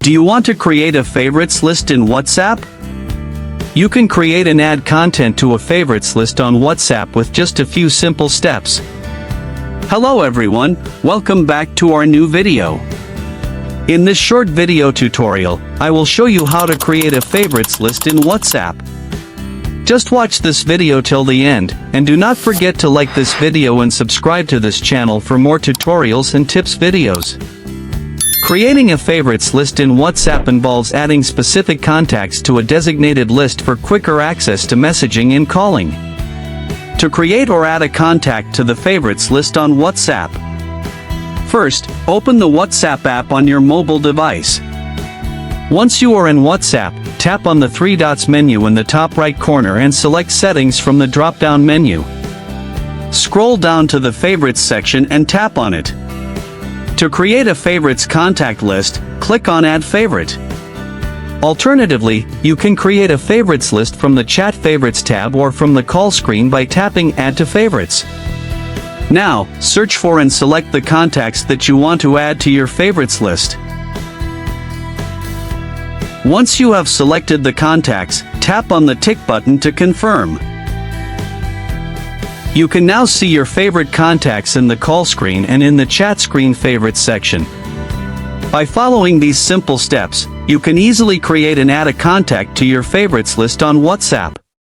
Do you want to create a favorites list in WhatsApp? You can create and add content to a favorites list on WhatsApp with just a few simple steps. Hello everyone, welcome back to our new video. In this short video tutorial, I will show you how to create a favorites list in WhatsApp. Just watch this video till the end, and do not forget to like this video and subscribe to this channel for more tutorials and tips videos. Creating a favorites list in WhatsApp involves adding specific contacts to a designated list for quicker access to messaging and calling. To create or add a contact to the favorites list on WhatsApp, first, open the WhatsApp app on your mobile device. Once you are in WhatsApp, tap on the three dots menu in the top right corner and select Settings from the drop-down menu. Scroll down to the Favorites section and tap on it. To create a favorites contact list, click on Add Favorite. Alternatively, you can create a favorites list from the Chat Favorites tab or from the call screen by tapping Add to Favorites. Now, search for and select the contacts that you want to add to your favorites list. Once you have selected the contacts, tap on the tick button to confirm. You can now see your favorite contacts in the call screen and in the chat screen favorites section. By following these simple steps, you can easily create and add a contact to your favorites list on WhatsApp.